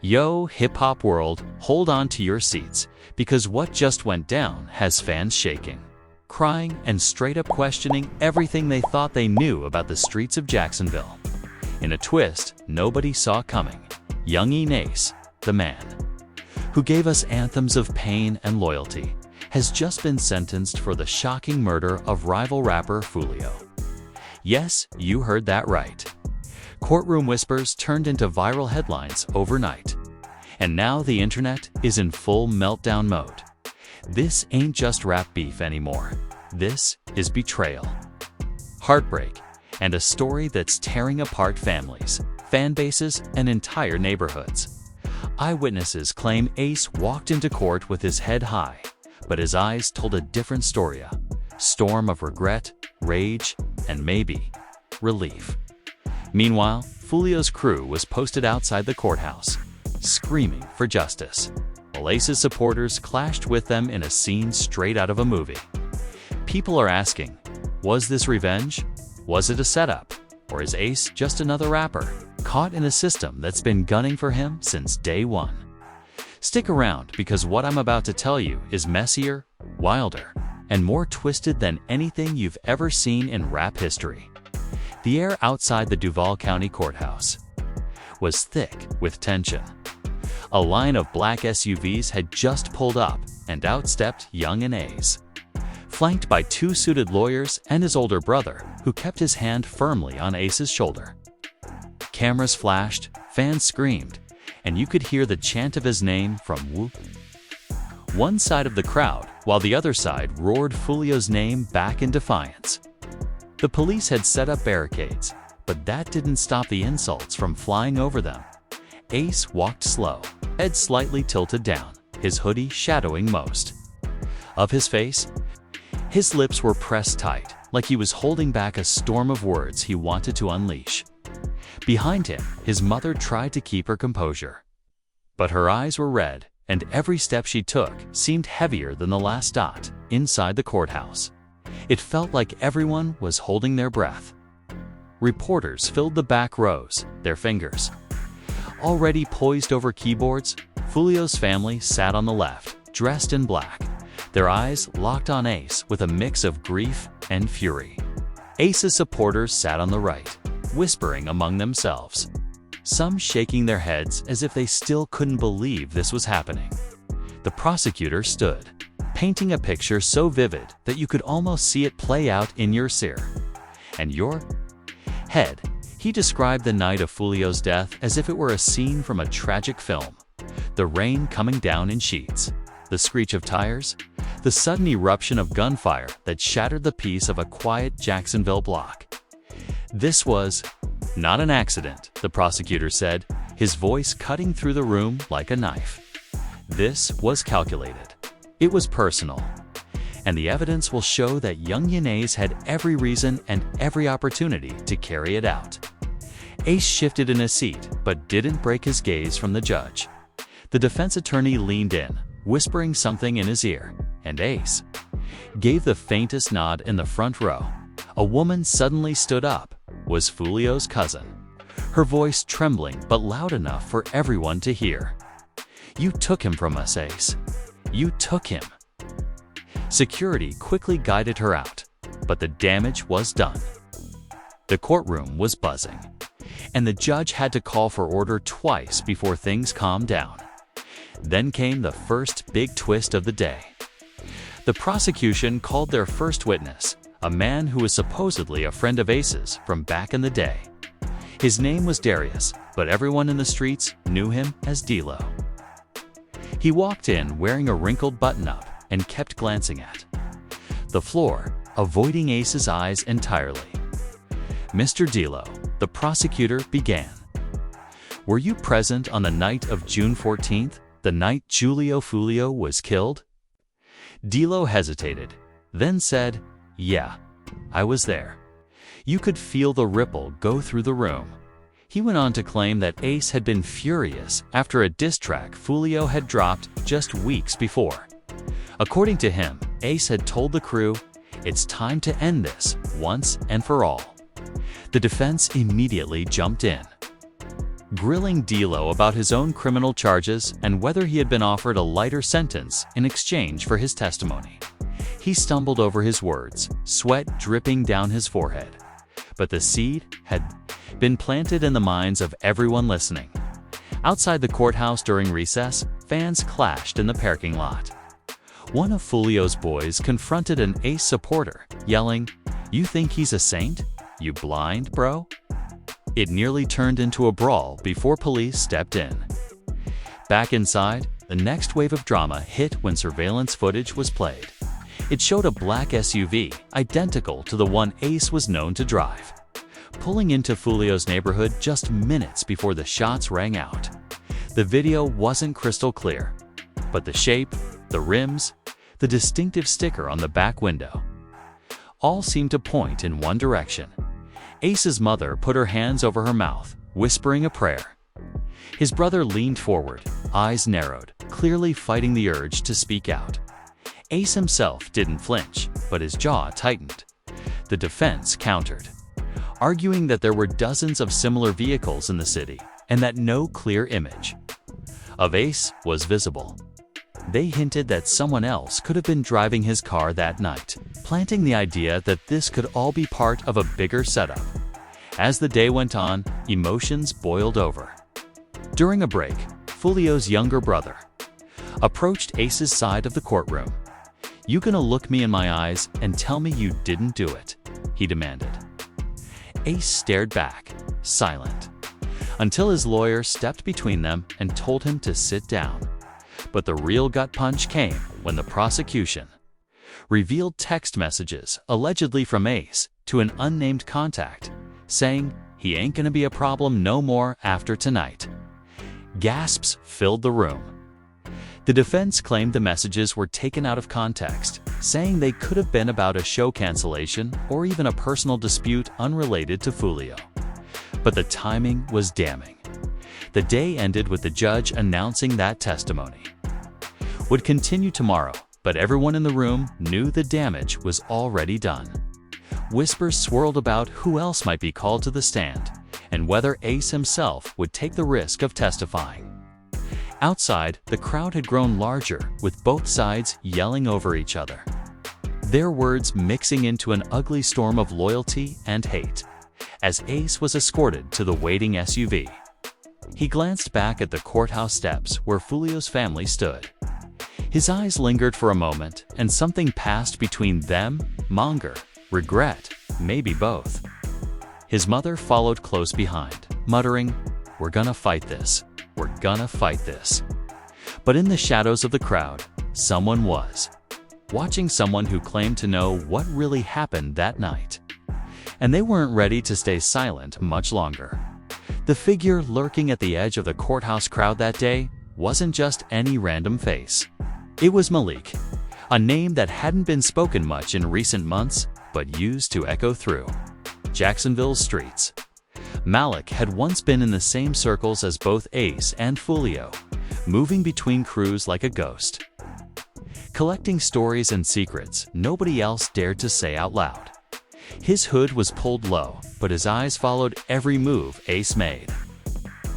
Yo, hip-hop world, hold on to your seats, because what just went down has fans shaking, crying, and straight-up questioning everything they thought they knew about the streets of Jacksonville. In a twist nobody saw coming, Yungeen Ace, the man who gave us anthems of pain and loyalty, has just been sentenced for the shocking murder of rival rapper Foolio. Yes, you heard that right. Courtroom whispers turned into viral headlines overnight. And now the internet is in full meltdown mode. This ain't just rap beef anymore. This is betrayal, heartbreak, and a story that's tearing apart families, fan bases, and entire neighborhoods. Eyewitnesses claim Ace walked into court with his head high, but his eyes told a different story, a storm of regret, rage, and maybe relief. Meanwhile, Foolio's crew was posted outside the courthouse, screaming for justice, while Ace's supporters clashed with them in a scene straight out of a movie. People are asking, was this revenge? Was it a setup? Or is Ace just another rapper, caught in a system that's been gunning for him since day one? Stick around, because what I'm about to tell you is messier, wilder, and more twisted than anything you've ever seen in rap history. The air outside the Duval County Courthouse was thick with tension. A line of black SUVs had just pulled up, and out stepped Yungeen Ace, flanked by two suited lawyers and his older brother, who kept his hand firmly on Ace's shoulder. Cameras flashed, fans screamed, and you could hear the chant of his name from one side of the crowd, while the other side roared Foolio's name back in defiance. The police had set up barricades, but that didn't stop the insults from flying over them. Ace walked slow, head slightly tilted down, his hoodie shadowing most of his face. His lips were pressed tight, like he was holding back a storm of words he wanted to unleash. Behind him, his mother tried to keep her composure, but her eyes were red, and every step she took seemed heavier than the last dot inside the courthouse. It felt like everyone was holding their breath. Reporters filled the back rows, their fingers already poised over keyboards. Foolio's family sat on the left, dressed in black, their eyes locked on Ace with a mix of grief and fury. Ace's supporters sat on the right, whispering among themselves, some shaking their heads as if they still couldn't believe this was happening. The prosecutor stood, painting a picture so vivid that you could almost see it play out in your and your head. He described the night of Foolio's death as if it were a scene from a tragic film. The rain coming down in sheets, the screech of tires, the sudden eruption of gunfire that shattered the peace of a quiet Jacksonville block. This was not an accident, the prosecutor said, his voice cutting through the room like a knife. This was calculated. It was personal. And the evidence will show that Yungeen Ace had every reason and every opportunity to carry it out. Ace shifted in his seat, but didn't break his gaze from the judge. The defense attorney leaned in, whispering something in his ear, and Ace gave the faintest nod in the front row. A woman suddenly stood up, was Foolio's cousin, her voice trembling but loud enough for everyone to hear. "You took him from us, Ace. You took him." Security quickly guided her out, but the damage was done. The courtroom was buzzing, and the judge had to call for order twice before things calmed down. Then came the first big twist of the day. The prosecution called their first witness, a man who was supposedly a friend of Ace's from back in the day. His name was Darius, but everyone in the streets knew him as D-Lo. He walked in wearing a wrinkled button-up and kept glancing at the floor, avoiding Ace's eyes entirely. "Mr. D-Lo," the prosecutor began, "were you present on the night of June 14th, the night Julio Foolio was killed?" D-Lo hesitated, then said, "Yeah, I was there." You could feel the ripple go through the room. He went on to claim that Ace had been furious after a diss track Foolio had dropped just weeks before. According to him, Ace had told the crew, "It's time to end this once and for all." The defense immediately jumped in. grilling D'Lo about his own criminal charges and whether he had been offered a lighter sentence in exchange for his testimony. He stumbled over his words, sweat dripping down his forehead. But the seed had been planted in the minds of everyone listening. Outside the courthouse during recess, fans clashed in the parking lot. One of Foolio's boys confronted an Ace supporter, yelling, "You think he's a saint? You blind, bro?" It nearly turned into a brawl before police stepped in. Back inside, the next wave of drama hit when surveillance footage was played. It showed a black SUV, identical to the one Ace was known to drive, pulling into Foolio's neighborhood just minutes before the shots rang out. The video wasn't crystal clear, but the shape, the rims, the distinctive sticker on the back window, all seemed to point in one direction. Ace's mother put her hands over her mouth, whispering a prayer. His brother leaned forward, eyes narrowed, clearly fighting the urge to speak out. Ace himself didn't flinch, but his jaw tightened. The defense countered, arguing that there were dozens of similar vehicles in the city and that no clear image of Ace was visible. They hinted that someone else could have been driving his car that night, planting the idea that this could all be part of a bigger setup. As the day went on, emotions boiled over. During a break, Foolio's younger brother approached Ace's side of the courtroom. "You gonna look me in my eyes and tell me you didn't do it?" he demanded. Ace stared back, silent, until his lawyer stepped between them and told him to sit down. But the real gut punch came when the prosecution revealed text messages, allegedly from Ace, to an unnamed contact, saying, "He ain't gonna be a problem no more after tonight." Gasps filled the room. The defense claimed the messages were taken out of context, saying they could have been about a show cancellation or even a personal dispute unrelated to Foolio. But the timing was damning. The day ended with the judge announcing that testimony would continue tomorrow, but everyone in the room knew the damage was already done. Whispers swirled about who else might be called to the stand and whether Ace himself would take the risk of testifying. Outside, the crowd had grown larger, with both sides yelling over each other, their words mixing into an ugly storm of loyalty and hate, as Ace was escorted to the waiting SUV. He glanced back at the courthouse steps where Foolio's family stood. His eyes lingered for a moment, and something passed between them, anger, regret, maybe both. His mother followed close behind, muttering, "We're gonna fight this. We're gonna fight this." But in the shadows of the crowd, someone was watching someone who claimed to know what really happened that night. And they weren't ready to stay silent much longer. The figure lurking at the edge of the courthouse crowd that day wasn't just any random face. It was Malik, a name that hadn't been spoken much in recent months, but used to echo through Jacksonville's streets. Malik had once been in the same circles as both Ace and Foolio, moving between crews like a ghost, collecting stories and secrets nobody else dared to say out loud. His hood was pulled low, but his eyes followed every move Ace made.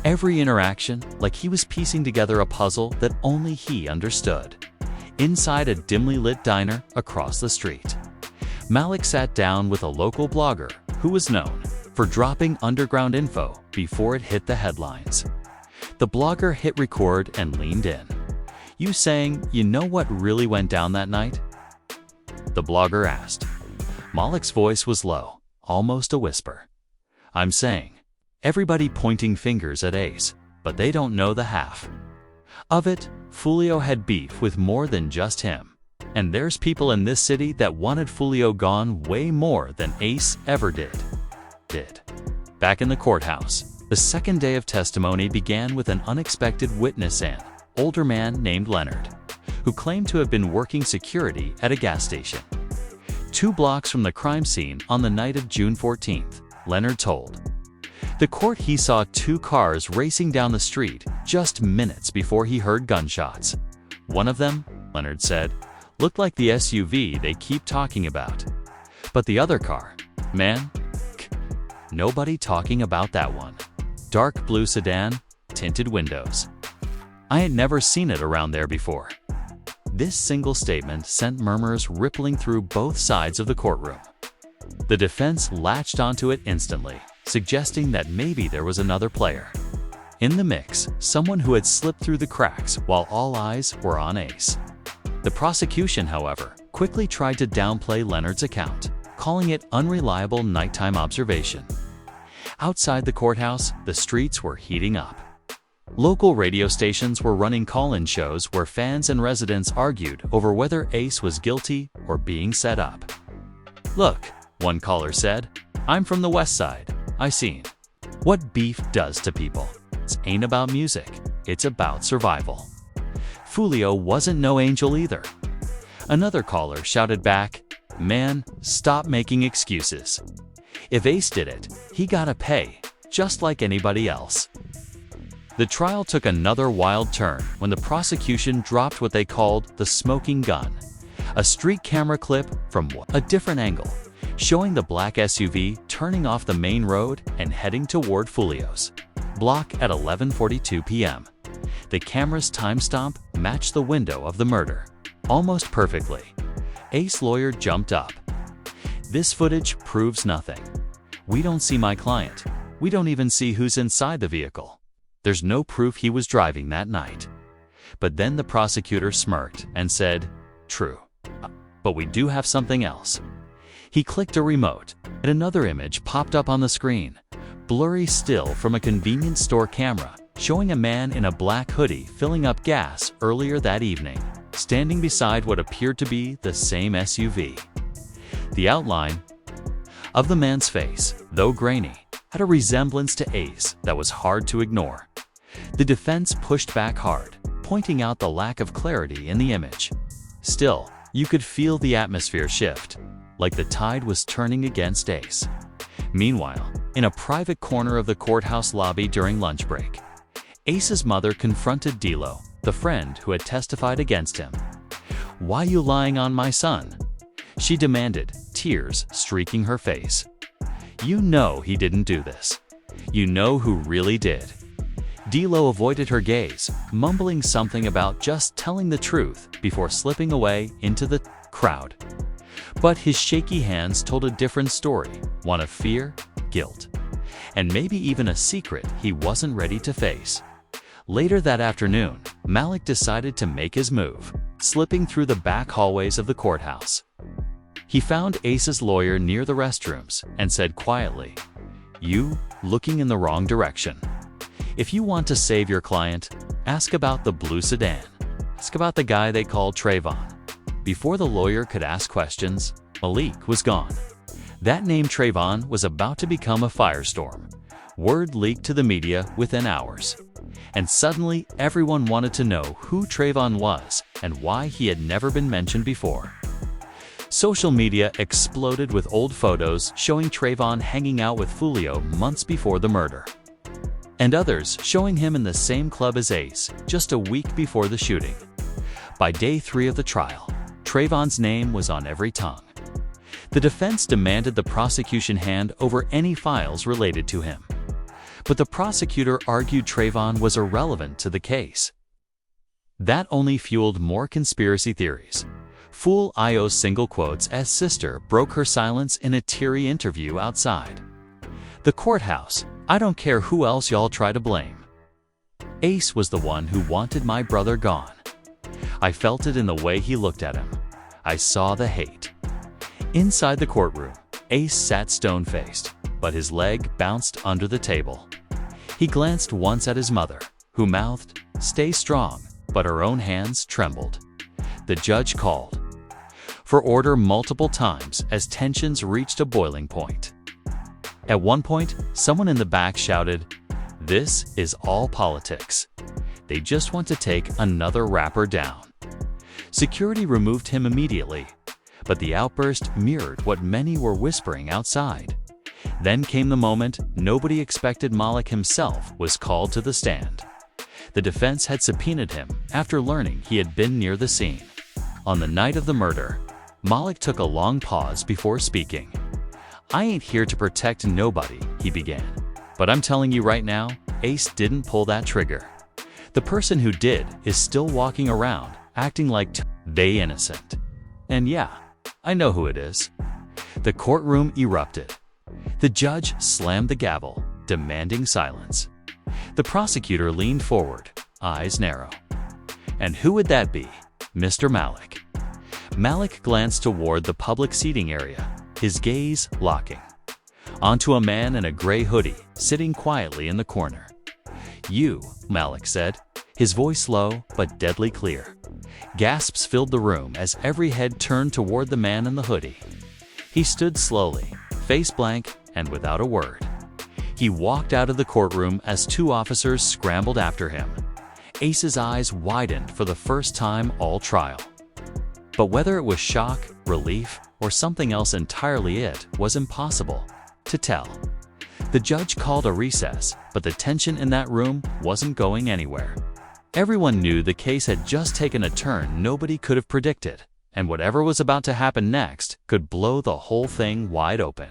Every interaction, like he was piecing together a puzzle that only he understood. Inside a dimly lit diner across the street, Malik sat down with a local blogger who was known for dropping underground info before it hit the headlines. The blogger hit record and leaned in. "You saying you know what really went down that night?" the blogger asked. Malik's voice was low, almost a whisper. "I'm saying, everybody pointing fingers at Ace, but they don't know the half of it. Foolio had beef with more than just him. And there's people in this city that wanted Foolio gone way more than Ace ever did. Back in the courthouse, the second day of testimony began with an unexpected witness, an older man named Leonard, who claimed to have been working security at a gas station 2 blocks from the crime scene on the night of June 14th, Leonard told the court he saw 2 cars racing down the street just minutes before he heard gunshots. One of them, Leonard said, looked like the SUV they keep talking about. But the other car, man, nobody talking about that one. dark blue sedan, tinted windows. I had never seen it around there before. This single statement sent murmurs rippling through both sides of the courtroom. The defense latched onto it instantly, suggesting that maybe there was another player. In the mix, someone who had slipped through the cracks while all eyes were on Ace. The prosecution, however, quickly tried to downplay Leonard's account, calling it unreliable nighttime observation. Outside the courthouse, the streets were heating up. Local radio stations were running call-in shows where fans and residents argued over whether Ace was guilty or being set up. "Look," one caller said, "I'm from the West Side. I seen what beef does to people. It ain't about music, it's about survival." Foolio wasn't no angel either. Another caller shouted back, "Man, stop making excuses. If Ace did it, he gotta pay, just like anybody else." The trial took another wild turn when the prosecution dropped what they called the smoking gun, a street camera clip from a different angle, showing the black SUV turning off the main road and heading toward Foolio's block at 11:42 p.m. The camera's timestamp matched the window of the murder, almost perfectly. Ace's lawyer jumped up. "This footage proves nothing. We don't see my client. We don't even see who's inside the vehicle. There's no proof he was driving that night." But then the prosecutor smirked and said, "True. But we do have something else." He clicked a remote, and another image popped up on the screen, blurry still from a convenience store camera, showing a man in a black hoodie filling up gas earlier that evening, standing beside what appeared to be the same SUV. The outline of the man's face, though grainy, had a resemblance to Ace that was hard to ignore. The defense pushed back hard, pointing out the lack of clarity in the image. Still, you could feel the atmosphere shift, like the tide was turning against Ace. Meanwhile, in a private corner of the courthouse lobby during lunch break, Ace's mother confronted Dilo, the friend who had testified against him. "Why you lying on my son?" she demanded, tears streaking her face. "You know he didn't do this. You know who really did." Dilo avoided her gaze, mumbling something about just telling the truth before slipping away into the crowd. But his shaky hands told a different story, one of fear, guilt, and maybe even a secret he wasn't ready to face. Later that afternoon, Malik decided to make his move, slipping through the back hallways of the courthouse. He found Ace's lawyer near the restrooms and said quietly, "You looking in the wrong direction. If you want to save your client, ask about the blue sedan. Ask about the guy they called Trayvon." Before the lawyer could ask questions, Malik was gone. That name Trayvon was about to become a firestorm. Word leaked to the media within hours. And suddenly, everyone wanted to know who Trayvon was and why he had never been mentioned before. Social media exploded with old photos showing Trayvon hanging out with Foolio months before the murder, and others showing him in the same club as Ace just a week before the shooting. By day 3 of the trial, Trayvon's name was on every tongue. The defense demanded the prosecution hand over any files related to him, but the prosecutor argued Trayvon was irrelevant to the case. That only fueled more conspiracy theories. Foolio's single quotes as sister broke her silence in a teary interview outside the courthouse. "I don't care who else y'all try to blame. Ace was the one who wanted my brother gone. I felt it in the way he looked at him. I saw the hate." Inside the courtroom, Ace sat stone-faced, but his leg bounced under the table. He glanced once at his mother, who mouthed, "Stay strong," but her own hands trembled. The judge called for order multiple times as tensions reached a boiling point. At one point, someone in the back shouted, "This is all politics. They just want to take another rapper down." Security removed him immediately, but the outburst mirrored what many were whispering outside. Then came the moment nobody expected. Malik himself was called to the stand. The defense had subpoenaed him after learning he had been near the scene. On the night of the murder, Malik took a long pause before speaking. "I ain't here to protect nobody," he began. But I'm telling you right now, Ace didn't pull that trigger. The person who did is still walking around, acting like they innocent. And yeah, I know who it is. The courtroom erupted. The judge slammed the gavel, demanding silence. The prosecutor leaned forward, eyes narrow. And who would that be? Mr. Malik. Malik glanced toward the public seating area, his gaze locking onto a man in a gray hoodie sitting quietly in the corner. You, Malik said, his voice low but deadly clear. Gasps filled the room as every head turned toward the man in the hoodie. He stood slowly, face blank and without a word. He walked out of the courtroom as two officers scrambled after him. Ace's eyes widened for the first time all trial. But whether it was shock, relief, or something else entirely, it was impossible to tell. The judge called a recess, but the tension in that room wasn't going anywhere. Everyone knew the case had just taken a turn nobody could have predicted, and whatever was about to happen next could blow the whole thing wide open.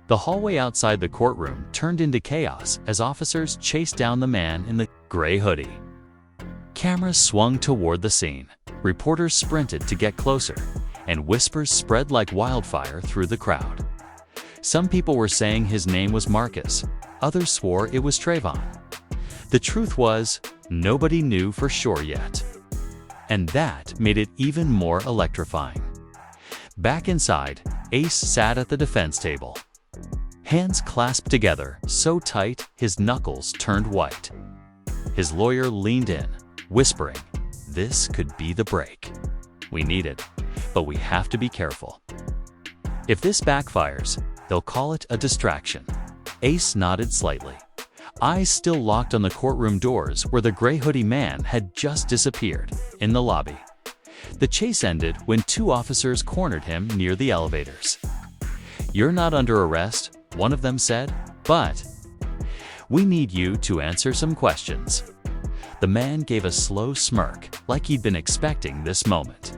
The hallway outside the courtroom turned into chaos as officers chased down the man in the gray hoodie. Cameras swung toward the scene. Reporters sprinted to get closer, and whispers spread like wildfire through the crowd. Some people were saying his name was Marcus. Others swore it was Trayvon. The truth was, nobody knew for sure yet. And that made it even more electrifying. Back inside, Ace sat at the defense table. Hands clasped together, so tight his knuckles turned white. His lawyer leaned in, whispering, "This could be the break. We need it, but we have to be careful. If this backfires, they'll call it a distraction." Ace nodded slightly, eyes still locked on the courtroom doors where the gray hoodie man had just disappeared in the lobby. The chase ended when two officers cornered him near the elevators. "You're not under arrest," one of them said, "but we need you to answer some questions." The man gave a slow smirk, like he'd been expecting this moment.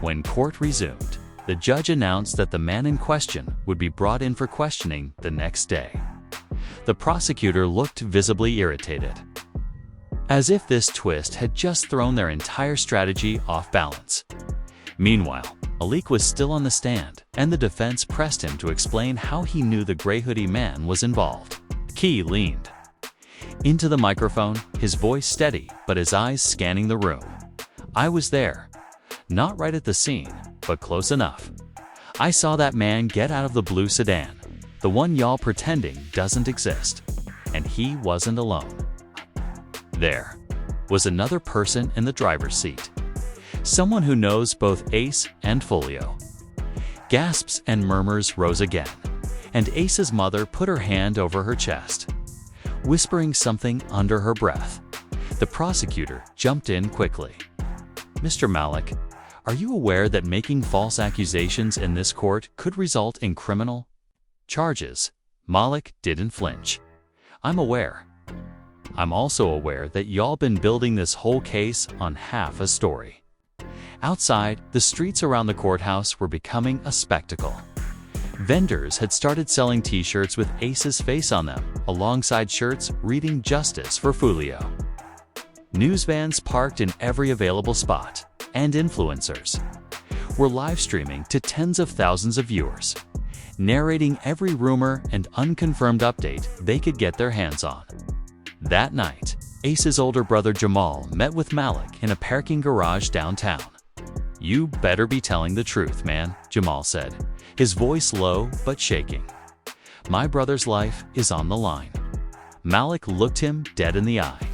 When court resumed, the judge announced that the man in question would be brought in for questioning the next day. The prosecutor looked visibly irritated, as if this twist had just thrown their entire strategy off balance. Meanwhile, Malik was still on the stand, and the defense pressed him to explain how he knew the gray hoodie man was involved. Key leaned into the microphone, his voice steady but his eyes scanning the room. "I was there. Not right at the scene, but close enough. I saw that man get out of the blue sedan, the one y'all pretending doesn't exist. And he wasn't alone. There was another person in the driver's seat. Someone who knows both Ace and Foolio." Gasps and murmurs rose again, and Ace's mother put her hand over her chest, whispering something under her breath. The prosecutor jumped in quickly. "Mr. Malik, are you aware that making false accusations in this court could result in criminal charges?" Malik didn't flinch. "I'm aware. I'm also aware that y'all been building this whole case on half a story." Outside, the streets around the courthouse were becoming a spectacle. Vendors had started selling t-shirts with Ace's face on them, alongside shirts reading "Justice for Foolio." News vans parked in every available spot, and influencers were live streaming to tens of thousands of viewers, narrating every rumor and unconfirmed update they could get their hands on. That night, Ace's older brother Jamal met with Malik in a parking garage downtown. "You better be telling the truth, man," Jamal said, his voice low but shaking. "My brother's life is on the line." Malik looked him dead in the eye.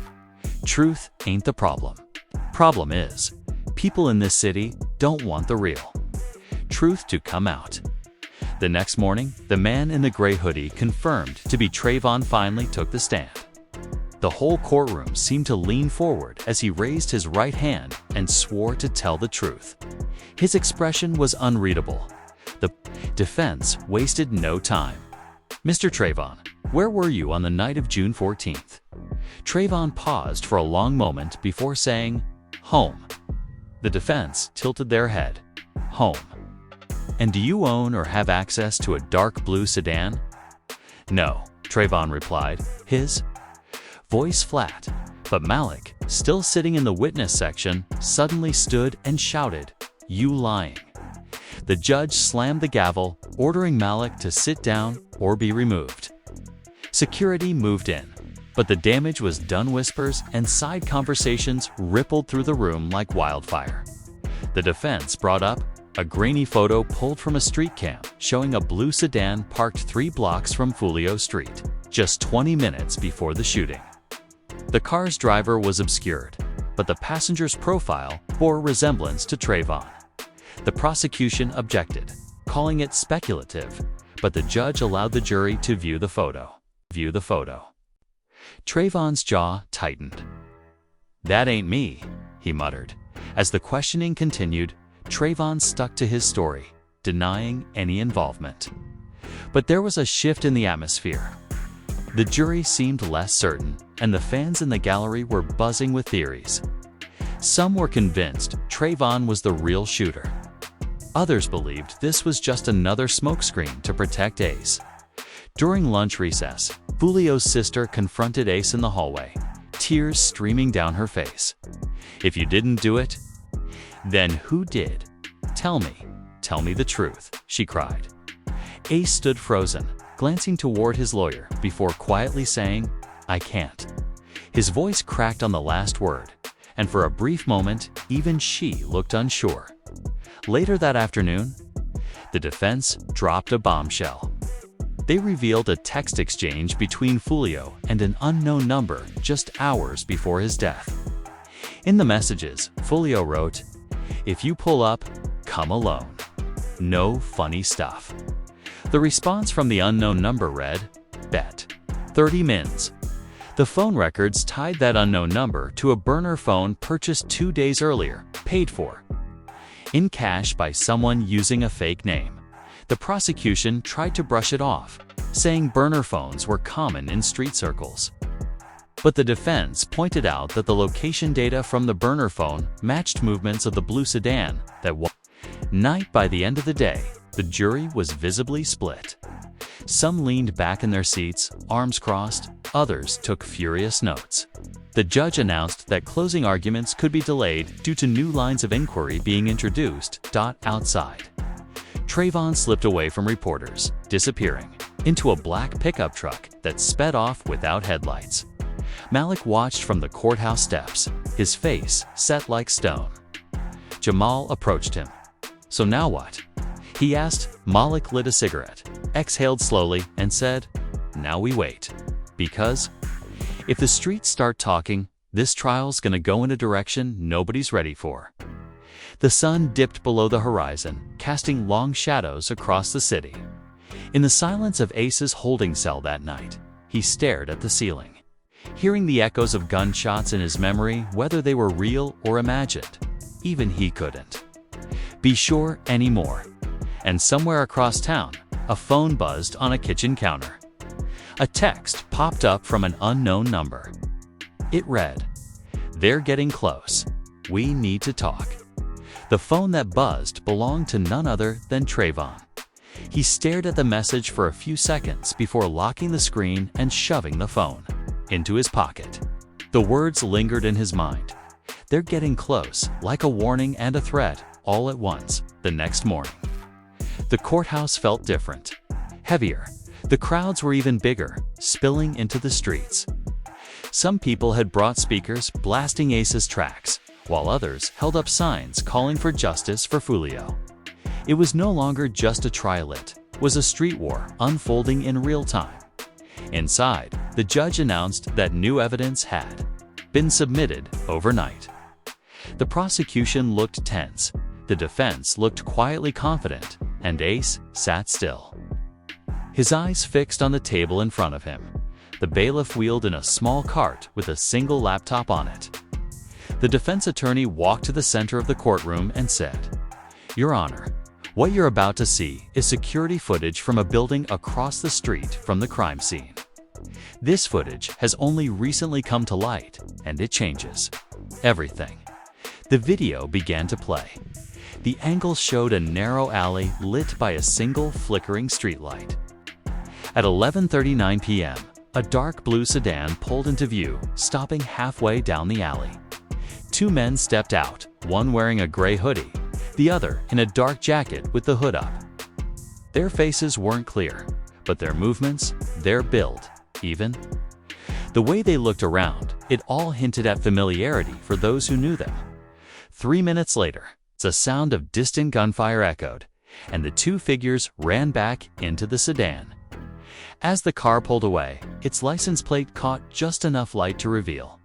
"Truth ain't the problem. Problem is, people in this city don't want the real truth to come out." The next morning, the man in the gray hoodie confirmed to be Trayvon finally took the stand. The whole courtroom seemed to lean forward as he raised his right hand and swore to tell the truth. His expression was unreadable. The defense wasted no time. "Mr. Trayvon, where were you on the night of June 14th? Trayvon paused for a long moment before saying, "Home." The defense tilted their head. "Home. And do you own or have access to a dark blue sedan?" "No," Trayvon replied, his voice flat. But Malik, still sitting in the witness section, suddenly stood and shouted, "You lying." The judge slammed the gavel, ordering Malik to sit down or be removed. Security moved in, but the damage was done. Whispers and side conversations rippled through the room like wildfire. The defense brought up a grainy photo pulled from a street cam showing a blue sedan parked 3 blocks from Foolio Street, just 20 minutes before the shooting. The car's driver was obscured, but the passenger's profile bore resemblance to Trayvon. The prosecution objected, calling it speculative, but the judge allowed the jury to view the photo. Trayvon's jaw tightened. "That ain't me," he muttered. As the questioning continued, Trayvon stuck to his story, denying any involvement. But there was a shift in the atmosphere. The jury seemed less certain, and the fans in the gallery were buzzing with theories. Some were convinced Trayvon was the real shooter. Others believed this was just another smokescreen to protect Ace. During lunch recess, Foolio's sister confronted Ace in the hallway, tears streaming down her face. "If you didn't do it, then who did? Tell me the truth," she cried. Ace stood frozen, glancing toward his lawyer before quietly saying, "I can't." His voice cracked on the last word, and for a brief moment, even she looked unsure. Later that afternoon, the defense dropped a bombshell. They revealed a text exchange between Foolio and an unknown number just hours before his death. In the messages, Foolio wrote, "If you pull up, come alone. No funny stuff." The response from the unknown number read, "Bet. 30 mins." The phone records tied that unknown number to a burner phone purchased 2 days earlier, paid for in cash by someone using a fake name. The prosecution tried to brush it off, saying burner phones were common in street circles. But the defense pointed out that the location data from the burner phone matched movements of the blue sedan that night. By the end of the day, the jury was visibly split. Some leaned back in their seats, arms crossed, others took furious notes. The judge announced that closing arguments could be delayed due to new lines of inquiry being introduced. Outside, Trayvon slipped away from reporters, disappearing into a black pickup truck that sped off without headlights. Malik watched from the courthouse steps, his face set like stone. Jamal approached him. "So now what?" he asked. Malik lit a cigarette, exhaled slowly, and said, "Now we wait. Because if the streets start talking, this trial's gonna go in a direction nobody's ready for." The sun dipped below the horizon, casting long shadows across the city. In the silence of Ace's holding cell that night, he stared at the ceiling, hearing the echoes of gunshots in his memory, whether they were real or imagined. Even he couldn't be sure anymore. And somewhere across town, a phone buzzed on a kitchen counter. A text popped up from an unknown number. It read, "They're getting close. We need to talk." The phone that buzzed belonged to none other than Trayvon. He stared at the message for a few seconds before locking the screen and shoving the phone into his pocket. The words lingered in his mind. "They're getting close," like a warning and a threat, all at once. The next morning, the courthouse felt different, heavier. The crowds were even bigger, spilling into the streets. Some people had brought speakers blasting Ace's tracks, while others held up signs calling for justice for Foolio. It was no longer just a trial, it was a street war unfolding in real time. Inside, the judge announced that new evidence had been submitted overnight. The prosecution looked tense, the defense looked quietly confident, and Ace sat still, his eyes fixed on the table in front of him. The bailiff wheeled in a small cart with a single laptop on it. The defense attorney walked to the center of the courtroom and said, "Your Honor, what you're about to see is security footage from a building across the street from the crime scene. This footage has only recently come to light, and it changes everything." The video began to play. The angle showed a narrow alley lit by a single flickering streetlight. At 11:39 p.m., a dark blue sedan pulled into view, stopping halfway down the alley. Two men stepped out, one wearing a gray hoodie, the other in a dark jacket with the hood up. Their faces weren't clear, but their movements, their build, even. The way they looked around, it all hinted at familiarity for those who knew them. 3 minutes later, the sound of distant gunfire echoed, and the two figures ran back into the sedan. As the car pulled away, its license plate caught just enough light to reveal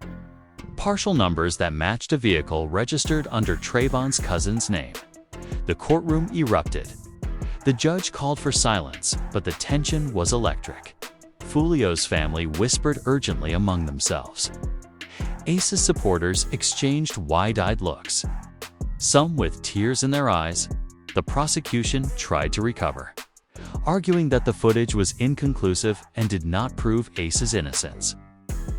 partial numbers that matched a vehicle registered under Trayvon's cousin's name. The courtroom erupted. The judge called for silence, but the tension was electric. Foolio's family whispered urgently among themselves. Ace's supporters exchanged wide-eyed looks, some with tears in their eyes. The prosecution tried to recover, arguing that the footage was inconclusive and did not prove Ace's innocence.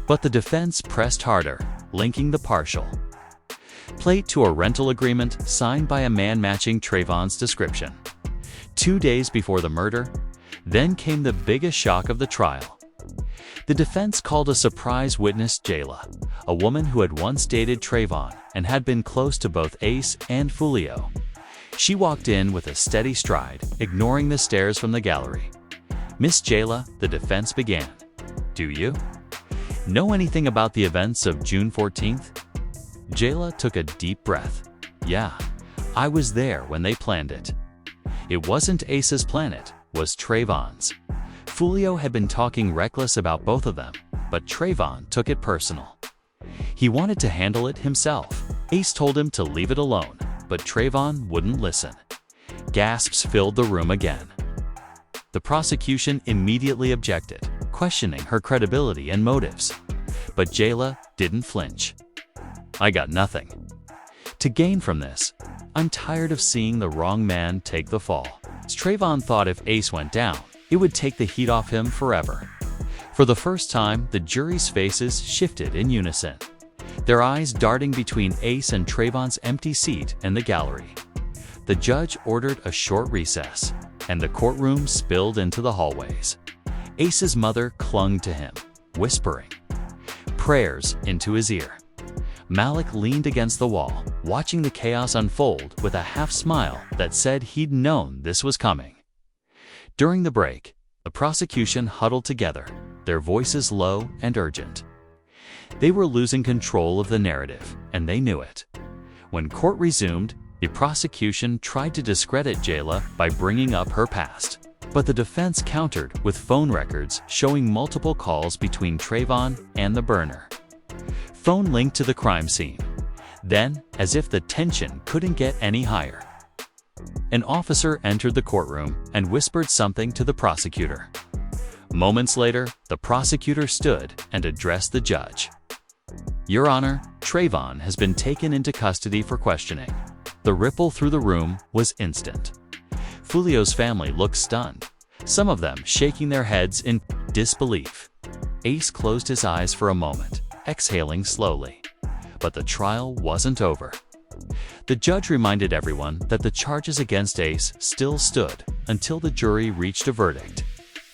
But the defense pressed harder, linking the partial plate to a rental agreement signed by a man matching Trayvon's description. 2 days before the murder, then came the biggest shock of the trial. The defense called a surprise witness Jayla, a woman who had once dated Trayvon and had been close to both Ace and Foolio. She walked in with a steady stride, ignoring the stares from the gallery. "Miss Jayla," the defense began, "do you know anything about the events of June 14th? Jayla took a deep breath. "Yeah, I was there when they planned it." It wasn't Ace's plan, it was Trayvon's. Foolio had been talking reckless about both of them, but Trayvon took it personal. He wanted to handle it himself. Ace told him to leave it alone, but Trayvon wouldn't listen. Gasps filled the room again. The prosecution immediately objected, questioning her credibility and motives. But Jayla didn't flinch. "I got nothing to gain from this. I'm tired of seeing the wrong man take the fall." Trayvon thought if Ace went down, it would take the heat off him forever. For the first time, the jury's faces shifted in unison, their eyes darting between Ace and Trayvon's empty seat and the gallery. The judge ordered a short recess, and the courtroom spilled into the hallways. Ace's mother clung to him, whispering prayers into his ear. Malik leaned against the wall, watching the chaos unfold with a half-smile that said he'd known this was coming. During the break, the prosecution huddled together, their voices low and urgent. They were losing control of the narrative, and they knew it. When court resumed, the prosecution tried to discredit Jayla by bringing up her past. But the defense countered with phone records showing multiple calls between Trayvon and the burner. Phone linked to the crime scene. Then, as if the tension couldn't get any higher, an officer entered the courtroom and whispered something to the prosecutor. Moments later, the prosecutor stood and addressed the judge. "Your Honor, Trayvon has been taken into custody for questioning." The ripple through the room was instant. Foolio's family looked stunned, some of them shaking their heads in disbelief. Ace closed his eyes for a moment, exhaling slowly. But the trial wasn't over. The judge reminded everyone that the charges against Ace still stood until the jury reached a verdict.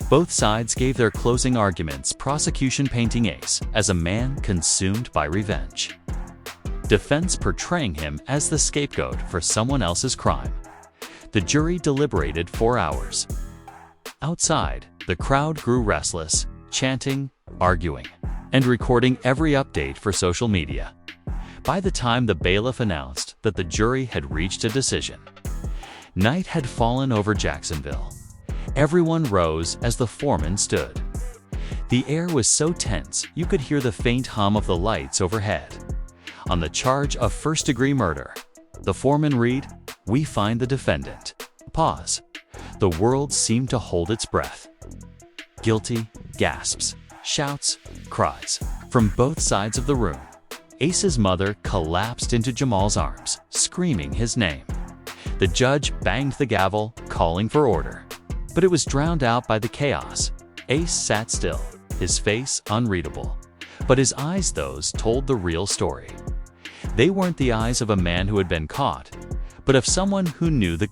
Both sides gave their closing arguments, prosecution painting Ace as a man consumed by revenge, defense portraying him as the scapegoat for someone else's crime. The jury deliberated 4 hours. Outside, the crowd grew restless, chanting, arguing, and recording every update for social media. By the time the bailiff announced that the jury had reached a decision, night had fallen over Jacksonville. Everyone rose as the foreman stood. The air was so tense you could hear the faint hum of the lights overhead. On the charge of first-degree murder, the foreman read, "We find the defendant." Pause. The world seemed to hold its breath. Guilty, gasps, shouts, cries from both sides of the room. Ace's mother collapsed into Jamal's arms, screaming his name. The judge banged the gavel, calling for order. But it was drowned out by the chaos. Ace sat still, his face unreadable. But his eyes, those told the real story. They weren't the eyes of a man who had been caught, but of someone who knew the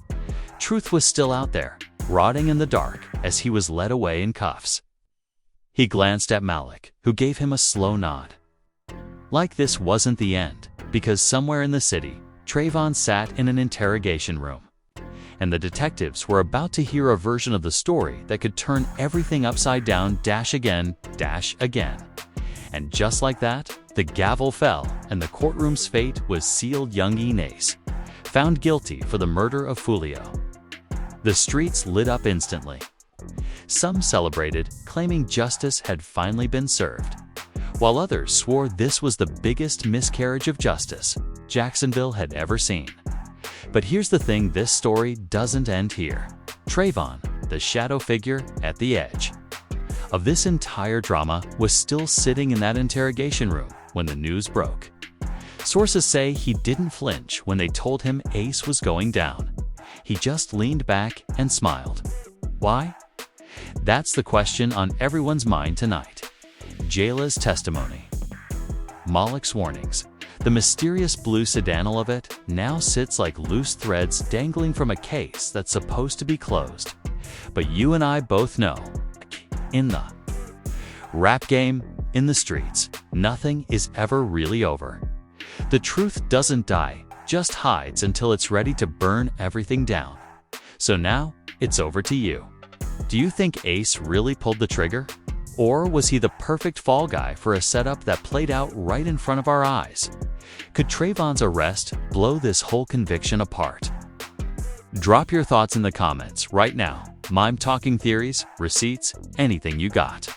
truth was still out there, rotting in the dark as he was led away in cuffs. He glanced at Malik, who gave him a slow nod. Like this wasn't the end, because somewhere in the city, Trayvon sat in an interrogation room. And the detectives were about to hear a version of the story that could turn everything upside down again. And just like that, the gavel fell and the courtroom's fate was sealed. Yungeen Ace, found guilty for the murder of Foolio. The streets lit up instantly. Some celebrated, claiming justice had finally been served, while others swore this was the biggest miscarriage of justice Jacksonville had ever seen. But here's the thing, this story doesn't end here. Trayvon, the shadow figure at the edge of this entire drama, was still sitting in that interrogation room when the news broke. Sources say he didn't flinch when they told him Ace was going down. He just leaned back and smiled. Why? That's the question on everyone's mind tonight. Jayla's testimony, Malik's warnings, the mysterious blue sedan of it now sits like loose threads dangling from a case that's supposed to be closed. But you and I both know, in the rap game, in the streets, nothing is ever really over. The truth doesn't die, just hides until it's ready to burn everything down. So now, it's over to you. Do you think Ace really pulled the trigger? Or was he the perfect fall guy for a setup that played out right in front of our eyes? Could Trayvon's arrest blow this whole conviction apart? Drop your thoughts in the comments right now. I'm talking theories, receipts, anything you got.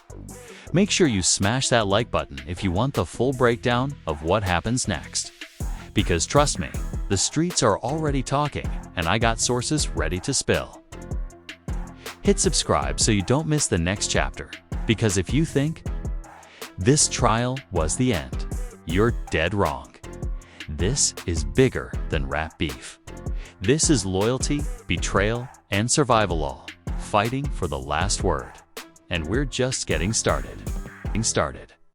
Make sure you smash that like button if you want the full breakdown of what happens next. Because trust me, the streets are already talking, and I got sources ready to spill. Hit subscribe so you don't miss the next chapter, because if you think this trial was the end, you're dead wrong. This is bigger than rap beef. This is loyalty, betrayal, and survival all fighting for the last word. And we're just getting started.